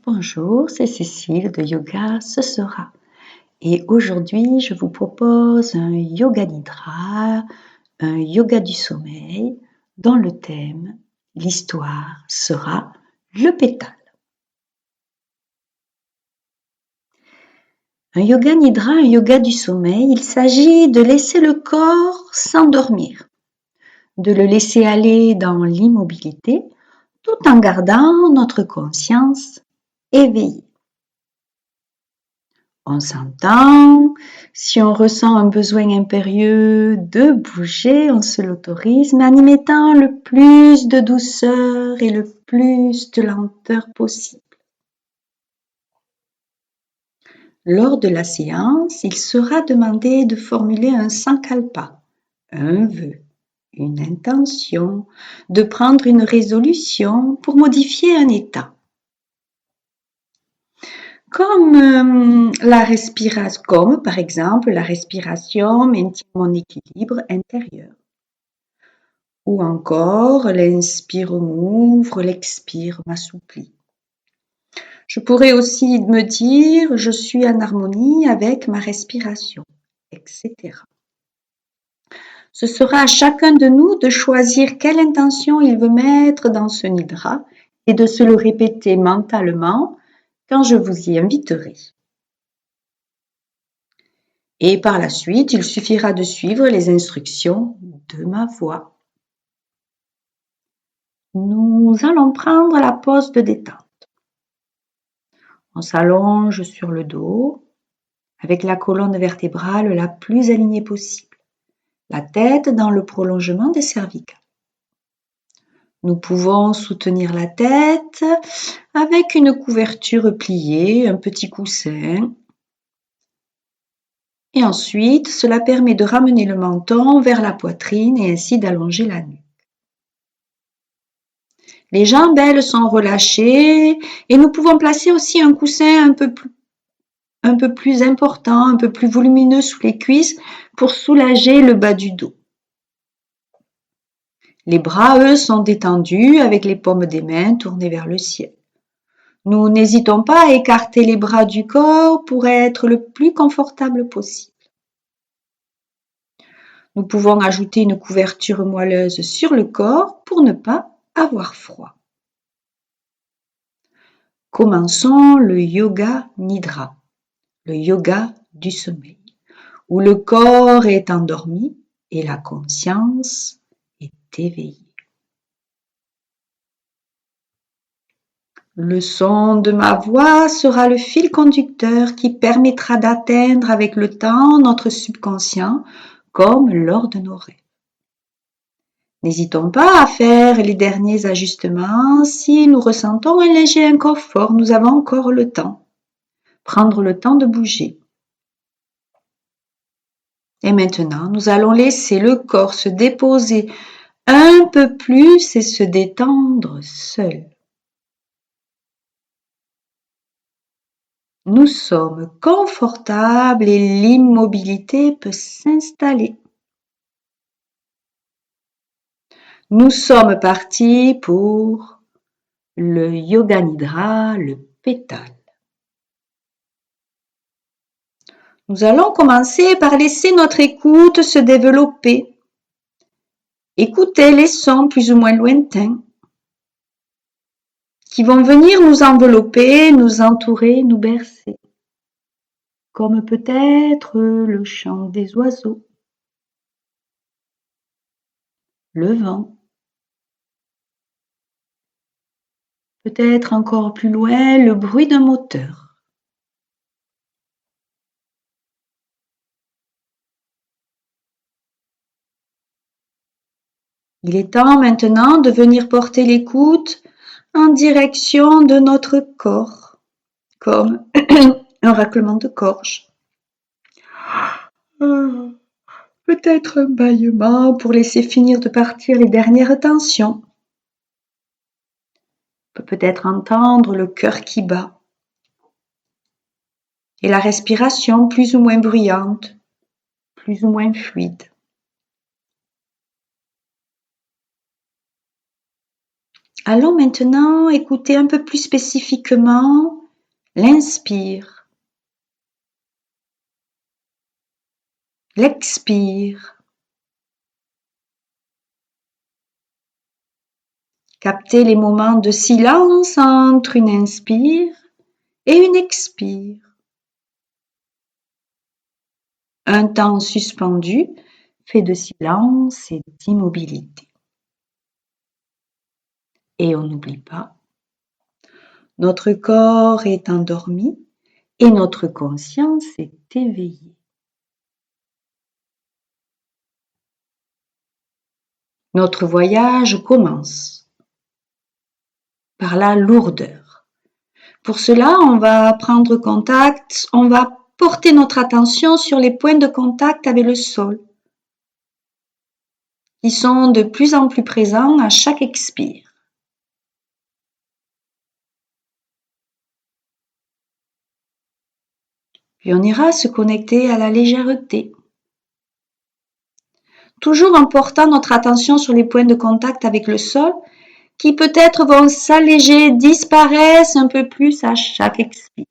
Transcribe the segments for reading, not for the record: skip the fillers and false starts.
Bonjour, c'est Cécile de Yoga Ce Sera. Et aujourd'hui, je vous propose un yoga nidra, un yoga du sommeil, dont le thème, l'histoire, sera le pétale. Un yoga nidra, un yoga du sommeil, il s'agit de laisser le corps s'endormir, de le laisser aller dans l'immobilité, tout en gardant notre conscience éveillée. On s'entend, si on ressent un besoin impérieux de bouger, on se l'autorise, mais en y mettant le plus de douceur et le plus de lenteur possible. Lors de la séance, il sera demandé de formuler un sankalpa, un vœu, une intention, de prendre une résolution pour modifier un état. Comme par exemple la respiration maintient mon équilibre intérieur. Ou encore l'inspire m'ouvre, l'expire m'assouplit. Je pourrais aussi me dire je suis en harmonie avec ma respiration, etc. Ce sera à chacun de nous de choisir quelle intention il veut mettre dans ce nidra et de se le répéter mentalement quand je vous y inviterai. Et par la suite, il suffira de suivre les instructions de ma voix. Nous allons prendre la pose de détente. On s'allonge sur le dos avec la colonne vertébrale la plus alignée possible, la tête dans le prolongement des cervicales. Nous pouvons soutenir la tête avec une couverture pliée, un petit coussin. Et ensuite, cela permet de ramener le menton vers la poitrine et ainsi d'allonger la nuque. Les jambes, elles, sont relâchées et nous pouvons placer aussi un coussin un peu plus important, un peu plus volumineux sous les cuisses pour soulager le bas du dos. Les bras, eux, sont détendus avec les paumes des mains tournées vers le ciel. Nous n'hésitons pas à écarter les bras du corps pour être le plus confortable possible. Nous pouvons ajouter une couverture moelleuse sur le corps pour ne pas avoir froid. Commençons le yoga nidra, le yoga du sommeil, où le corps est endormi et la conscience est éveillée. Le son de ma voix sera le fil conducteur qui permettra d'atteindre avec le temps notre subconscient comme lors de nos rêves. N'hésitons pas à faire les derniers ajustements si nous ressentons un léger inconfort, nous avons encore le temps. Prendre le temps de bouger. Et maintenant, nous allons laisser le corps se déposer un peu plus et se détendre seul. Nous sommes confortables et l'immobilité peut s'installer. Nous sommes partis pour le yoga nidra, le pétale. Nous allons commencer par laisser notre écoute se développer. Écoutez les sons plus ou moins lointains qui vont venir nous envelopper, nous entourer, nous bercer, comme peut-être le chant des oiseaux, le vent, peut-être encore plus loin le bruit d'un moteur. Il est temps maintenant de venir porter l'écoute en direction de notre corps, comme un raclement de gorge. Peut-être un bâillement pour laisser finir de partir les dernières tensions. On peut peut-être entendre le cœur qui bat et la respiration plus ou moins bruyante, plus ou moins fluide. Allons maintenant écouter un peu plus spécifiquement l'inspire, l'expire. Captez les moments de silence entre une inspire et une expire. Un temps suspendu fait de silence et d'immobilité. Et on n'oublie pas, notre corps est endormi et notre conscience est éveillée. Notre voyage commence par la lourdeur. Pour cela, on va prendre contact, on va porter notre attention sur les points de contact avec le sol, qui sont de plus en plus présents à chaque expire. Puis on ira se connecter à la légèreté. Toujours en portant notre attention sur les points de contact avec le sol, qui peut-être vont s'alléger, disparaissent un peu plus à chaque expire.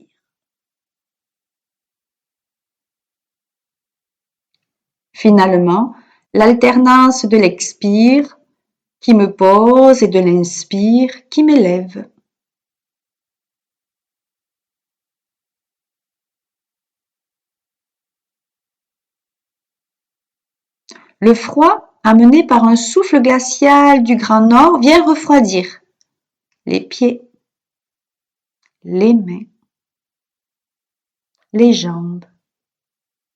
Finalement, l'alternance de l'expire qui me pose et de l'inspire qui m'élève. Le froid, amené par un souffle glacial du Grand Nord, vient refroidir les pieds, les mains, les jambes,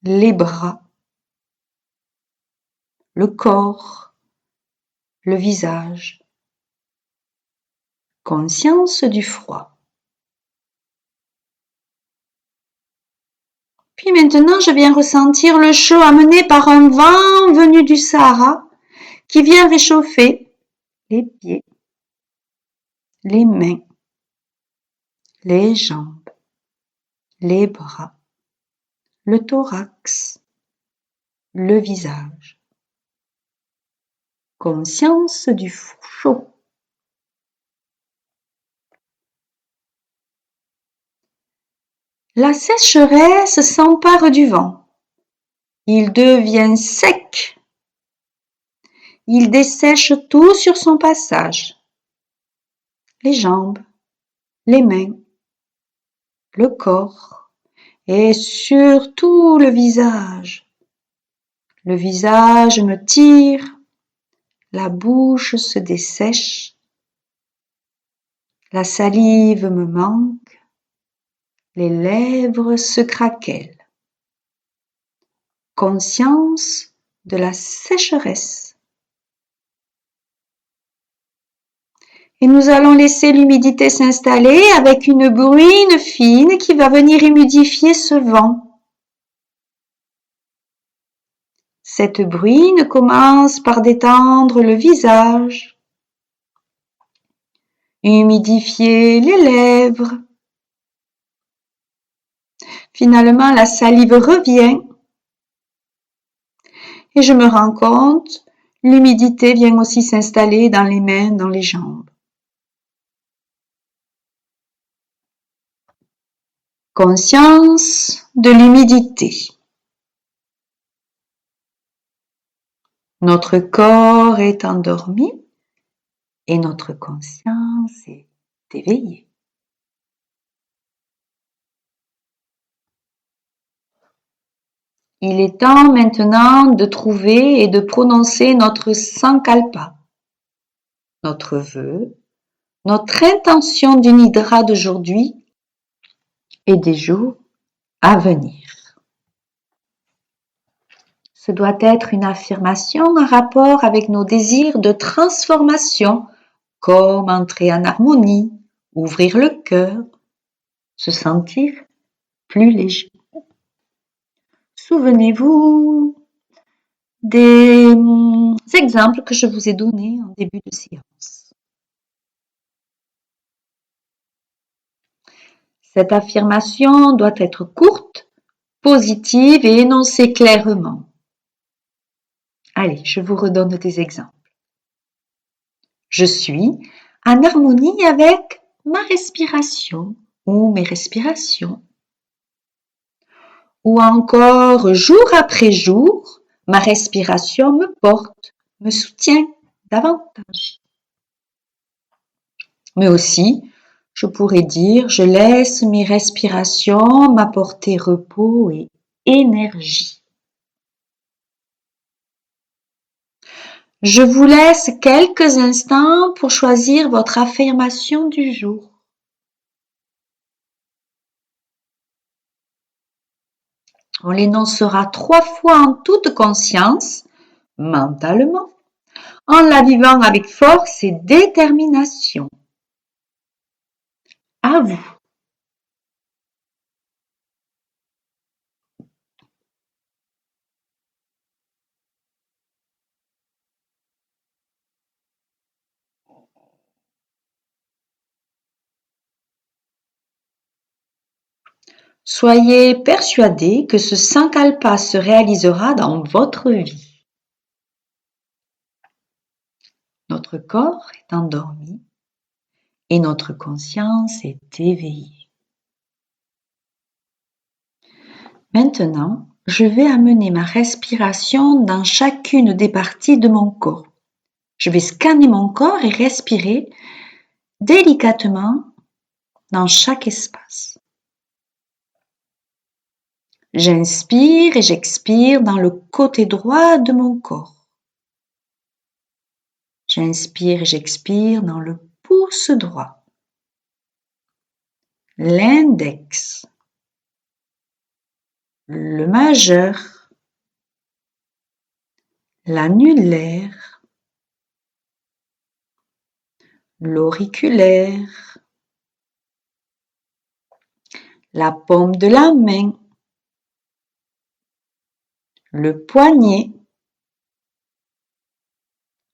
les bras, le corps, le visage. Conscience du froid. Puis maintenant, je viens ressentir le chaud amené par un vent venu du Sahara qui vient réchauffer les pieds, les mains, les jambes, les bras, le thorax, le visage. Conscience du chaud. La sécheresse s'empare du vent. Il devient sec. Il dessèche tout sur son passage. Les jambes, les mains, le corps et surtout le visage. Le visage me tire, la bouche se dessèche, la salive me manque, les lèvres se craquellent. Conscience de la sécheresse. Et nous allons laisser l'humidité s'installer avec une bruine fine qui va venir humidifier ce vent. Cette bruine commence par détendre le visage, humidifier les lèvres. Finalement, la salive revient et je me rends compte, l'humidité vient aussi s'installer dans les mains, dans les jambes. Conscience de l'humidité. Notre corps est endormi et notre conscience est éveillée. Il est temps maintenant de trouver et de prononcer notre sankalpa, notre vœu, notre intention du nidra d'aujourd'hui et des jours à venir. Ce doit être une affirmation en rapport avec nos désirs de transformation, comme entrer en harmonie, ouvrir le cœur, se sentir plus léger. Souvenez-vous des exemples que je vous ai donnés en début de séance. Cette affirmation doit être courte, positive et énoncée clairement. Allez, je vous redonne des exemples. Je suis en harmonie avec ma respiration ou mes respirations. Ou encore, jour après jour, ma respiration me porte, me soutient davantage. Mais aussi, je pourrais dire, je laisse mes respirations m'apporter repos et énergie. Je vous laisse quelques instants pour choisir votre affirmation du jour. On l'énoncera 3 fois en toute conscience, mentalement, en la vivant avec force et détermination. À vous. Soyez persuadés que ce sankalpa se réalisera dans votre vie. Notre corps est endormi et notre conscience est éveillée. Maintenant, je vais amener ma respiration dans chacune des parties de mon corps. Je vais scanner mon corps et respirer délicatement dans chaque espace. J'inspire et j'expire dans le côté droit de mon corps. J'inspire et j'expire dans le pouce droit, l'index, le majeur, l'annulaire, l'auriculaire, la paume de la main, le poignet,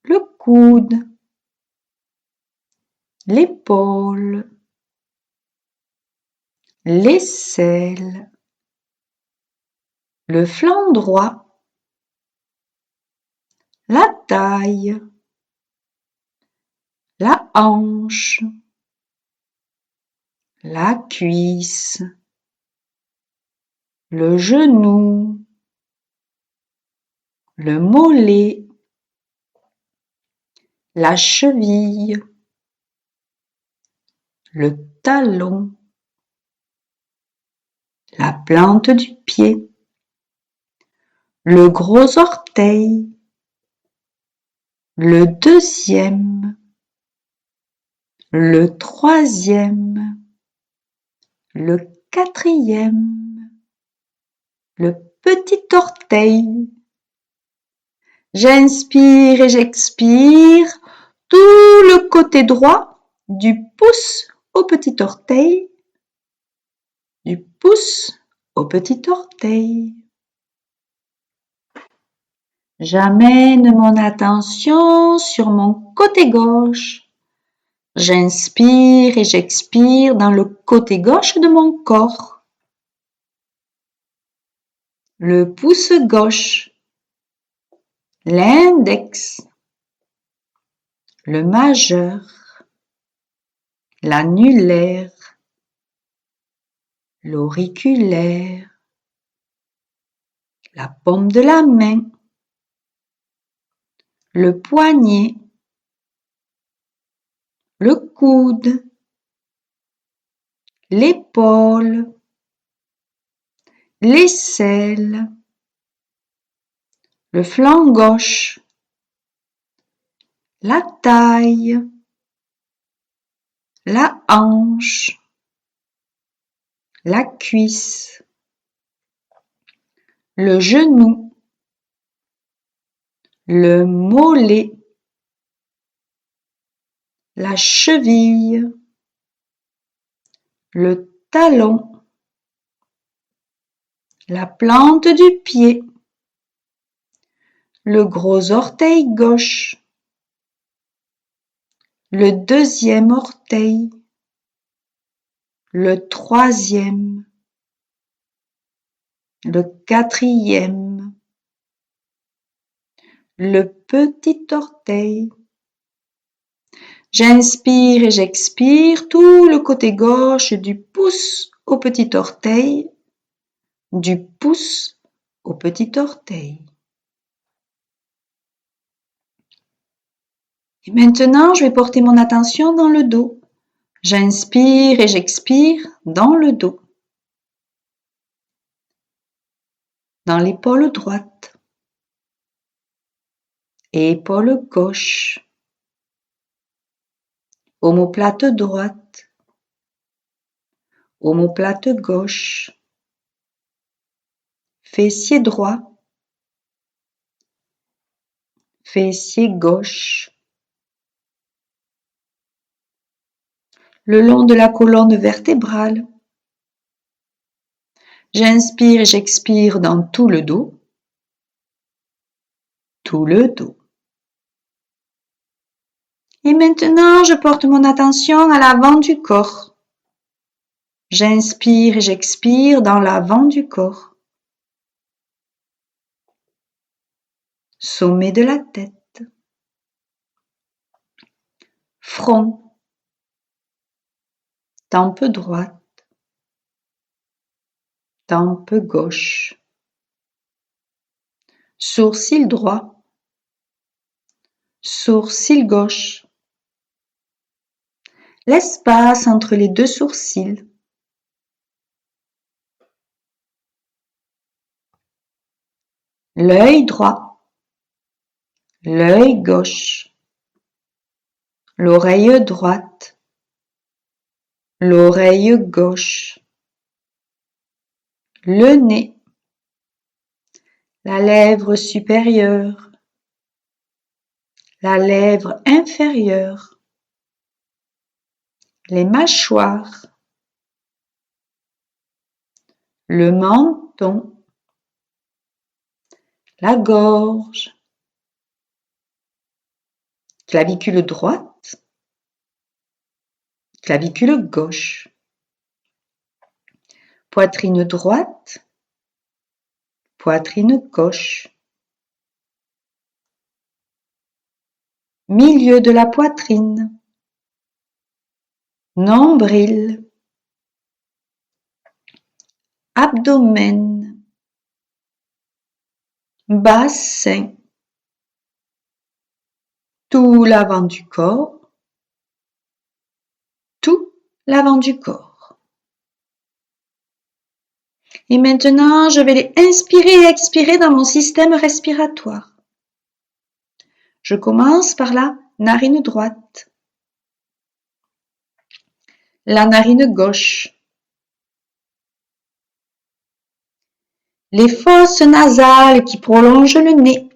le coude, l'épaule, l'aisselle, le flanc droit, la taille, la hanche, la cuisse, le genou, le mollet, la cheville, le talon, la plante du pied, le gros orteil, le deuxième, le troisième, le quatrième, le petit orteil. J'inspire et j'expire tout le côté droit du pouce au petit orteil, du pouce au petit orteil. J'amène mon attention sur mon côté gauche. J'inspire et j'expire dans le côté gauche de mon corps. Le pouce gauche, l'index, le majeur, l'annulaire, l'auriculaire, la paume de la main, le poignet, le coude, l'épaule, l'aisselle, le flanc gauche, la taille, la hanche, la cuisse, le genou, le mollet, la cheville, le talon, la plante du pied, le gros orteil gauche, le deuxième orteil, le troisième, le quatrième, le petit orteil, J'inspire et j'expire tout le côté gauche du pouce au petit orteil, du pouce au petit orteil. Et maintenant, je vais porter mon attention dans le dos. J'inspire et j'expire dans le dos, dans l'épaule droite et épaule gauche, omoplate droite, omoplate gauche, fessier droit, fessier gauche, le long de la colonne vertébrale. J'inspire et j'expire dans tout le dos, tout le dos. Et maintenant, je porte mon attention à l'avant du corps. J'inspire et j'expire dans l'avant du corps. Sommet de la tête. Front. Tempe droite. Tempe gauche. Sourcil droit. Sourcil gauche. L'espace entre les deux sourcils. L'œil droit. L'œil gauche. L'oreille droite. L'oreille gauche. Le nez. La lèvre supérieure. La lèvre inférieure. Les mâchoires. Le menton. La gorge. Clavicule droite. Clavicule gauche. Poitrine droite. Poitrine gauche. Milieu de la poitrine. Nombril. Abdomen. Bassin. Tout l'avant du corps. Tout l'avant du corps. Et maintenant, je vais les inspirer et expirer dans mon système respiratoire. Je commence par la narine droite, la narine gauche, les fosses nasales qui prolongent le nez,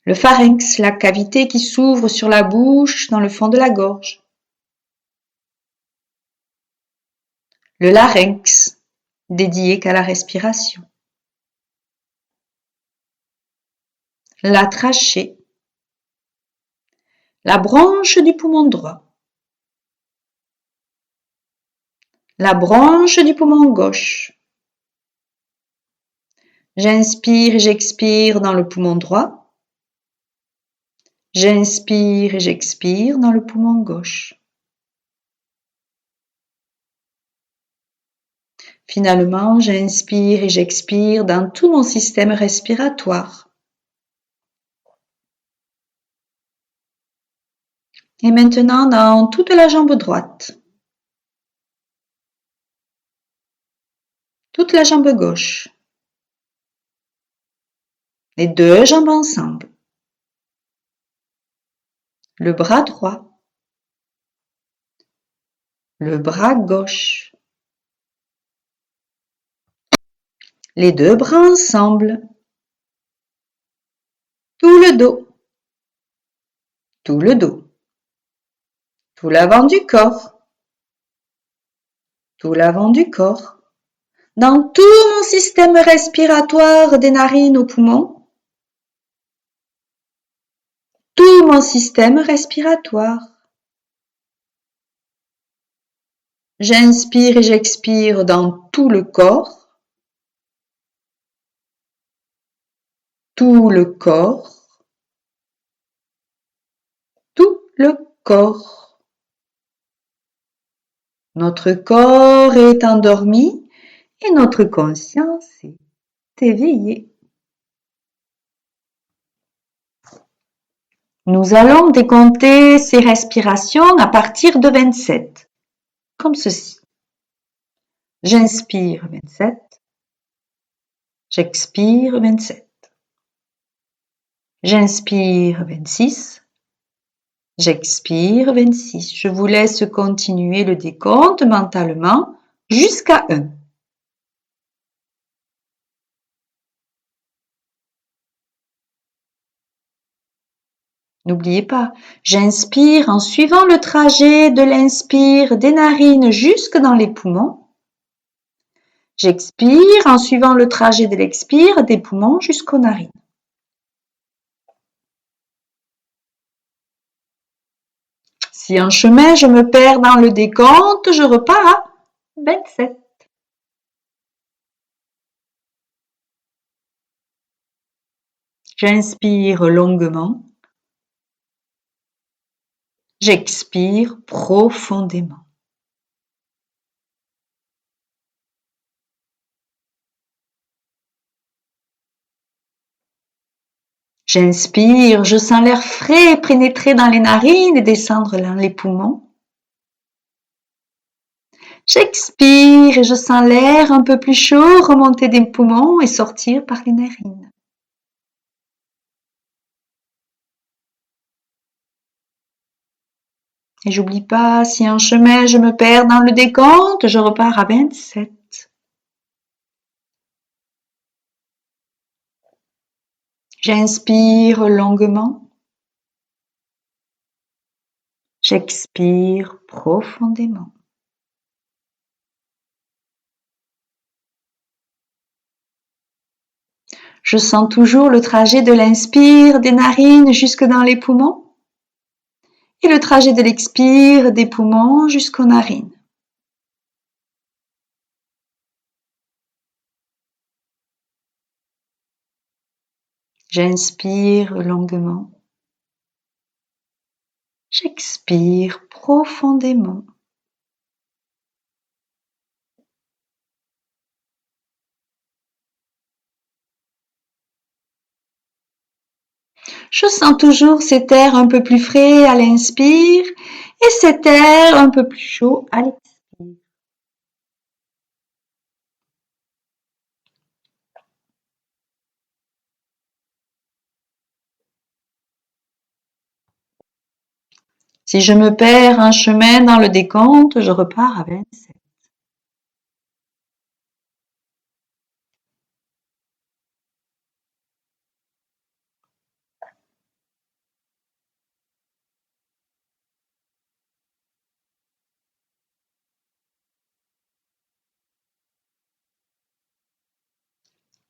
le pharynx, la cavité qui s'ouvre sur la bouche dans le fond de la gorge, le larynx, dédié qu'à la respiration, la trachée, la branche du poumon droit, la branche du poumon gauche. J'inspire et j'expire dans le poumon droit. J'inspire et j'expire dans le poumon gauche. Finalement, j'inspire et j'expire dans tout mon système respiratoire. Et maintenant, dans toute la jambe droite. Toute la jambe gauche. Les deux jambes ensemble. Le bras droit. Le bras gauche. Les deux bras ensemble. Tout le dos. Tout le dos. Tout l'avant du corps. Tout l'avant du corps. Dans tout mon système respiratoire des narines aux poumons. Tout mon système respiratoire. J'inspire et j'expire dans tout le corps. Tout le corps. Tout le corps. Notre corps est endormi et notre conscience est éveillée. Nous allons décompter ces respirations à partir de 27, comme ceci. J'inspire 27, j'expire 27. J'inspire 26, j'expire 26. Je vous laisse continuer le décompte mentalement jusqu'à 1. N'oubliez pas, j'inspire en suivant le trajet de l'inspire des narines jusque dans les poumons. J'expire en suivant le trajet de l'expire des poumons jusqu'aux narines. Si en chemin je me perds dans le décompte, je repars à 27. J'inspire longuement. J'expire profondément. J'inspire, je sens l'air frais pénétrer dans les narines et descendre dans les poumons. J'expire et je sens l'air un peu plus chaud remonter des poumons et sortir par les narines. Et j'oublie pas, si en chemin je me perds dans le décompte, je repars à 27. J'inspire longuement. J'expire profondément. Je sens toujours le trajet de l'inspire des narines jusque dans les poumons et le trajet de l'expire des poumons jusqu'aux narines. J'inspire longuement. J'expire profondément. Je sens toujours cet air un peu plus frais à l'inspire et cet air un peu plus chaud à l'expire. Si je me perds un chemin dans le décompte, je repars à 27.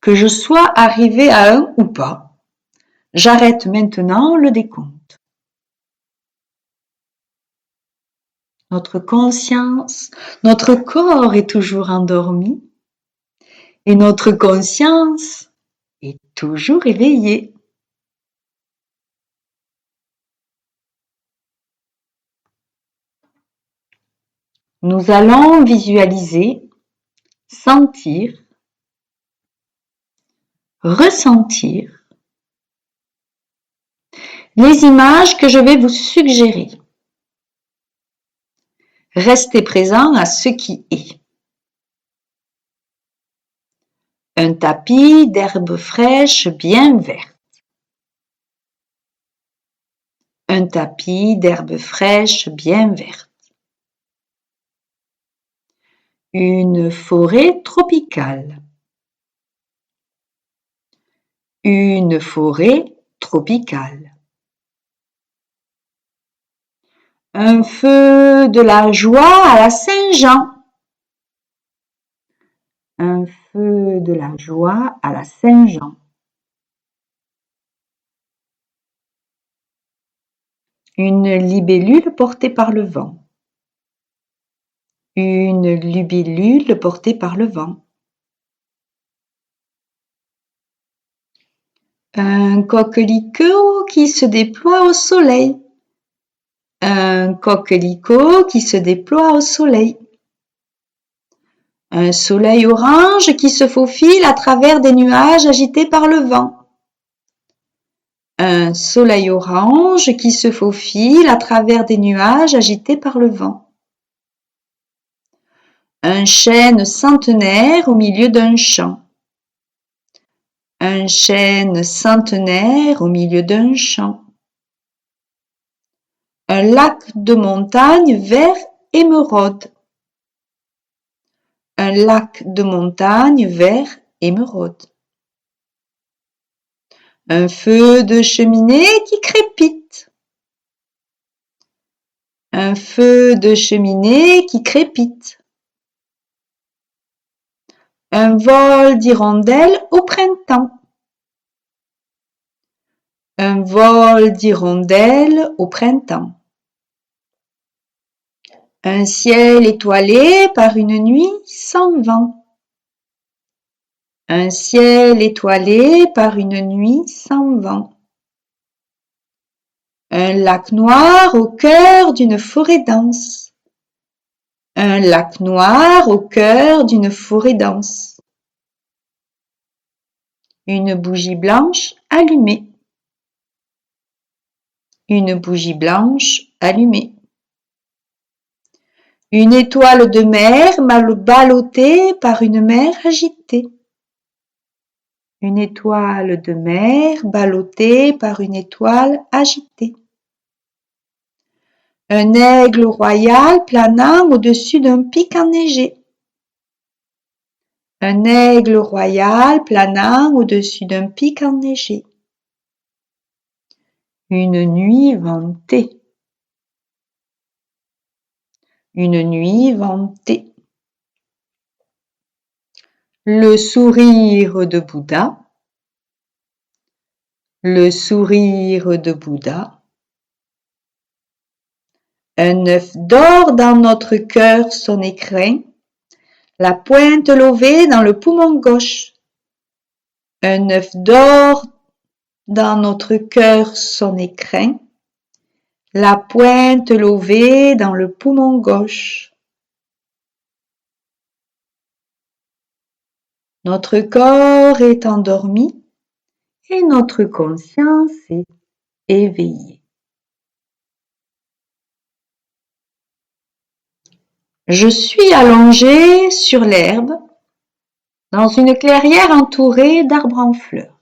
Que je sois arrivé à 1 ou pas, j'arrête maintenant le décompte. Notre conscience, notre corps est toujours endormi et notre conscience est toujours éveillée. Nous allons visualiser, sentir, ressentir les images que je vais vous suggérer. Restez présent à ce qui est. Un tapis d'herbes fraîches bien vertes. Un tapis d'herbes fraîches bien vertes. Une forêt tropicale. Une forêt tropicale. Un feu de la joie à la Saint-Jean. Un feu de la joie à la Saint-Jean. Une libellule portée par le vent. Une libellule portée par le vent. Un coquelicot qui se déploie au soleil. Un coquelicot qui se déploie au soleil. Un soleil orange qui se faufile à travers des nuages agités par le vent. Un soleil orange qui se faufile à travers des nuages agités par le vent. Un chêne centenaire au milieu d'un champ. Un chêne centenaire au milieu d'un champ. Un lac de montagne vert émeraude. Un lac de montagne vert émeraude. Un feu de cheminée qui crépite. Un feu de cheminée qui crépite. Un vol d'hirondelles au printemps. Un vol d'hirondelles au printemps. Un ciel étoilé par une nuit sans vent. Un ciel étoilé par une nuit sans vent. Un lac noir au cœur d'une forêt dense. Un lac noir au cœur d'une forêt dense. Une bougie blanche allumée. Une bougie blanche allumée. Une étoile de mer ballottée par une mer agitée. Une étoile de mer ballottée par une étoile agitée. Un aigle royal planant au-dessus d'un pic enneigé. Un aigle royal planant au-dessus d'un pic enneigé. Une nuit ventée. Une nuit ventée. Le sourire de Bouddha. Le sourire de Bouddha. Un œuf d'or dans notre cœur son écrin, la pointe levée dans le poumon gauche. Un œuf d'or dans notre cœur son écrin, la pointe levée dans le poumon gauche. Notre corps est endormi et notre conscience est éveillée. Je suis allongée sur l'herbe dans une clairière entourée d'arbres en fleurs.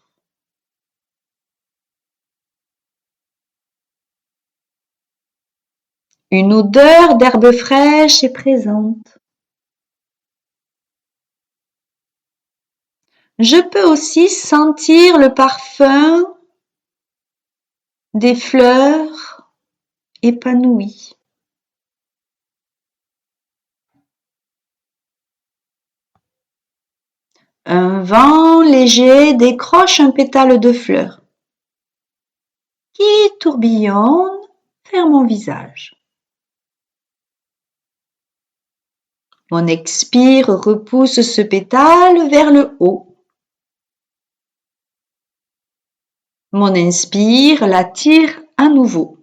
Une odeur d'herbe fraîche est présente. Je peux aussi sentir le parfum des fleurs épanouies. Un vent léger décroche un pétale de fleur qui tourbillonne vers mon visage. Mon expire repousse ce pétale vers le haut. Mon inspire l'attire à nouveau.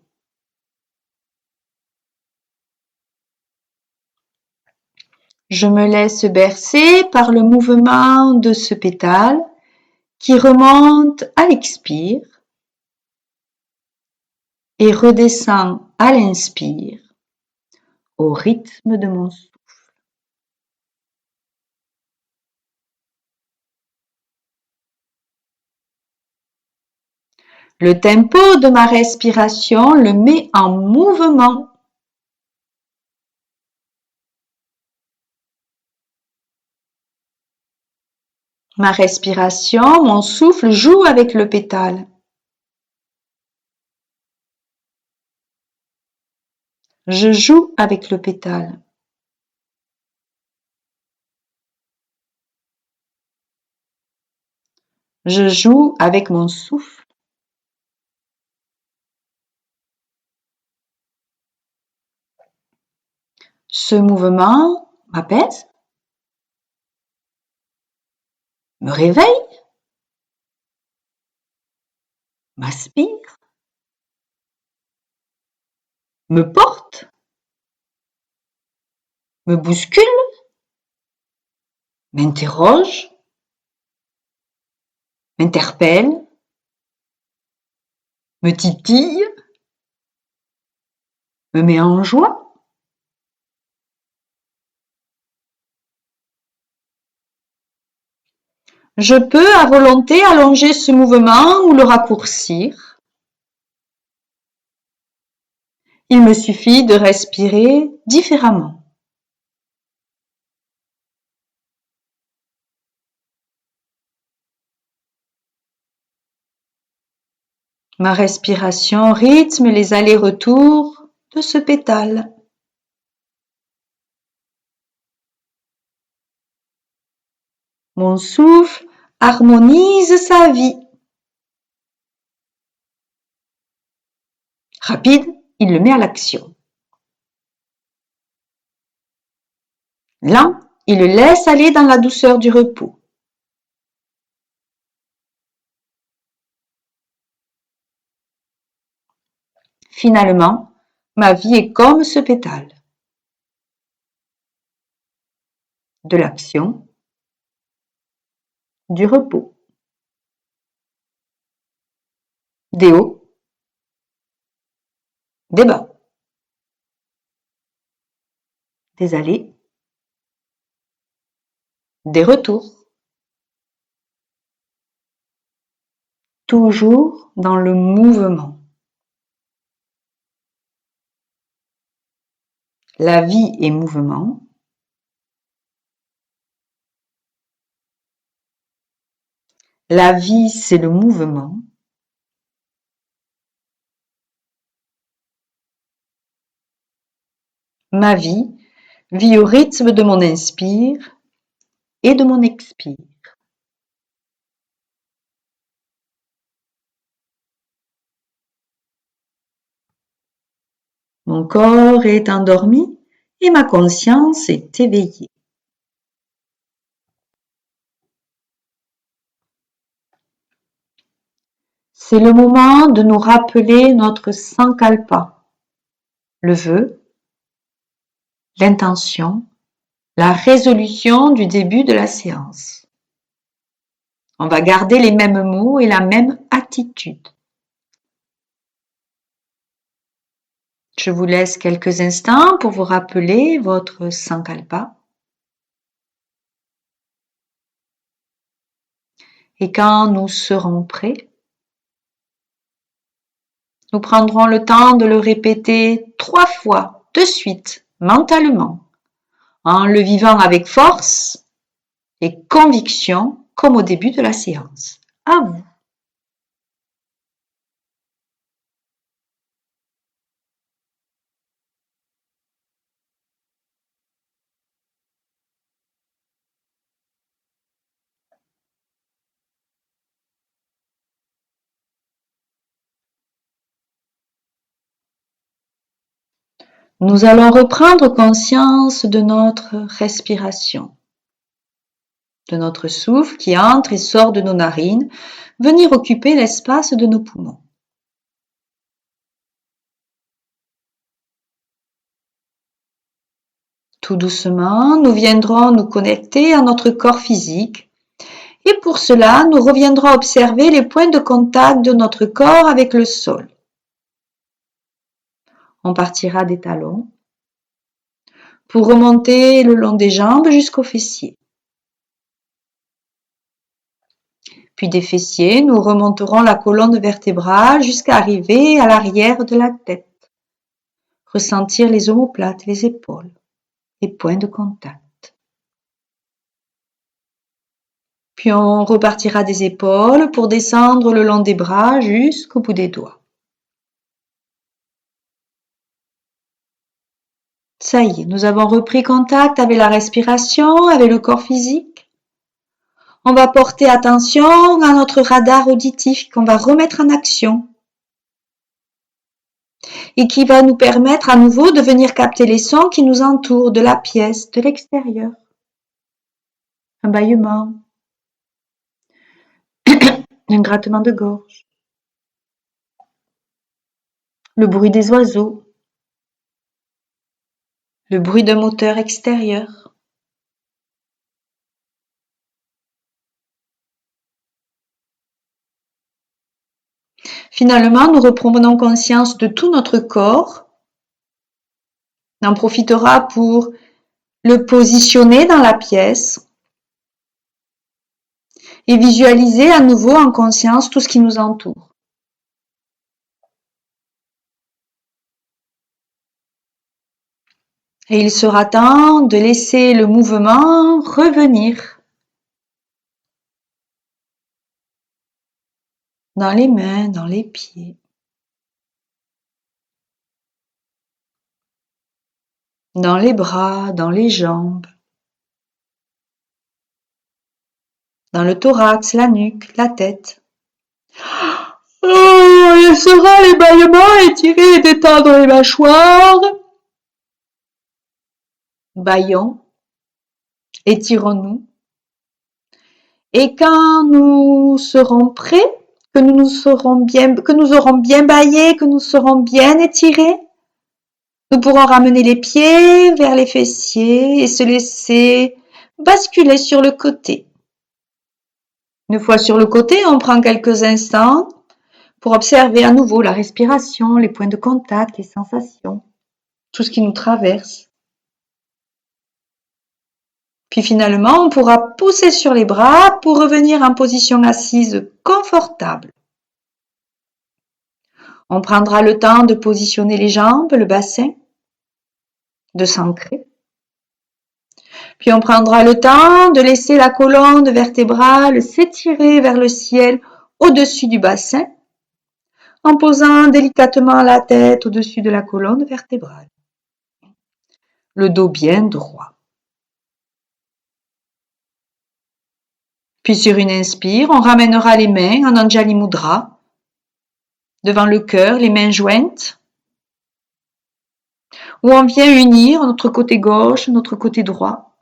Je me laisse bercer par le mouvement de ce pétale qui remonte à l'expire et redescend à l'inspire au rythme de mon souffle. Le tempo de ma respiration le met en mouvement. Ma respiration, mon souffle joue avec le pétale. Je joue avec le pétale. Je joue avec mon souffle. Ce mouvement m'apaise, me réveille, m'aspire, me porte, me bouscule, m'interroge, m'interpelle, me titille, me met en joie. Je peux à volonté allonger ce mouvement ou le raccourcir. Il me suffit de respirer différemment. Ma respiration rythme les allers-retours de ce pétale. Mon souffle harmonise sa vie. Rapide, il le met à l'action. Lent, il le laisse aller dans la douceur du repos. Finalement, ma vie est comme ce pétale. De l'action, du repos. Des hauts, des bas. Des allées, des retours. Toujours dans le mouvement. La vie est mouvement. La vie, c'est le mouvement. Ma vie vit au rythme de mon inspire et de mon expire. Mon corps est endormi et ma conscience est éveillée. C'est le moment de nous rappeler notre sankalpa, le vœu, l'intention, la résolution du début de la séance. On va garder les mêmes mots et la même attitude. Je vous laisse quelques instants pour vous rappeler votre sankalpa. Et quand nous serons prêts, nous prendrons le temps de le répéter 3 fois de suite, mentalement, en le vivant avec force et conviction, comme au début de la séance. À vous. Nous allons reprendre conscience de notre respiration, de notre souffle qui entre et sort de nos narines, venir occuper l'espace de nos poumons. Tout doucement, nous viendrons nous connecter à notre corps physique et pour cela, nous reviendrons observer les points de contact de notre corps avec le sol. On partira des talons pour remonter le long des jambes jusqu'aux fessiers. Puis des fessiers, nous remonterons la colonne vertébrale jusqu'à arriver à l'arrière de la tête. Ressentir les omoplates, les épaules, les points de contact. Puis on repartira des épaules pour descendre le long des bras jusqu'au bout des doigts. Ça y est, nous avons repris contact avec la respiration, avec le corps physique. On va porter attention à notre radar auditif qu'on va remettre en action et qui va nous permettre à nouveau de venir capter les sons qui nous entourent de la pièce, de l'extérieur. Un bâillement, un grattement de gorge, le bruit des oiseaux, le bruit d'un moteur extérieur. Finalement, nous reprenons conscience de tout notre corps. On en profitera pour le positionner dans la pièce et visualiser à nouveau en conscience tout ce qui nous entoure. Et il sera temps de laisser le mouvement revenir dans les mains, dans les pieds, dans les bras, dans les jambes, dans le thorax, la nuque, la tête. Il sera les bâillements, étirer et détendre les mâchoires. Bâillons, étirons-nous. Et quand nous serons prêts, que nous aurons bien bâillé, que nous serons bien étirés, nous pourrons ramener les pieds vers les fessiers et se laisser basculer sur le côté. Une fois sur le côté, on prend quelques instants pour observer à nouveau la respiration, les points de contact, les sensations, tout ce qui nous traverse. Puis finalement, on pourra pousser sur les bras pour revenir en position assise confortable. On prendra le temps de positionner les jambes, le bassin, de s'ancrer. Puis on prendra le temps de laisser la colonne vertébrale s'étirer vers le ciel au-dessus du bassin, en posant délicatement la tête au-dessus de la colonne vertébrale. Le dos bien droit. Puis sur une inspire, on ramènera les mains en Anjali Mudra, devant le cœur, les mains jointes, où on vient unir notre côté gauche, notre côté droit.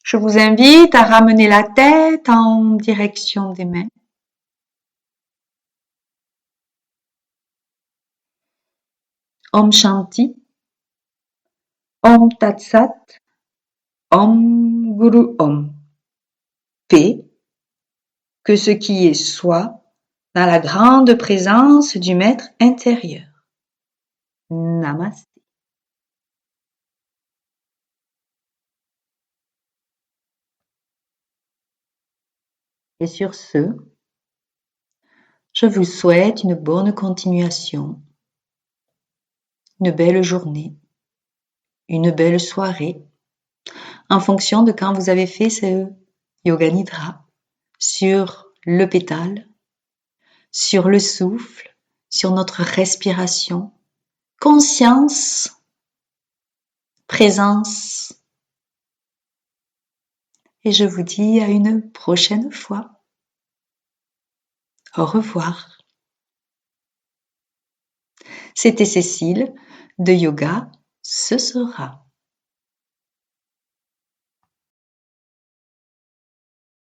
Je vous invite à ramener la tête en direction des mains. Om Shanti, Om Tat Sat, Om Guru Om. Paix, que ce qui est soit dans la grande présence du Maître intérieur. Namaste. Et sur ce, je vous souhaite une bonne continuation, une belle journée, une belle soirée, en fonction de quand vous avez fait ce Yoga Nidra, sur le pétale, sur le souffle, sur notre respiration, conscience, présence. Et je vous dis à une prochaine fois. Au revoir. C'était Cécile de Yoga, ce sera.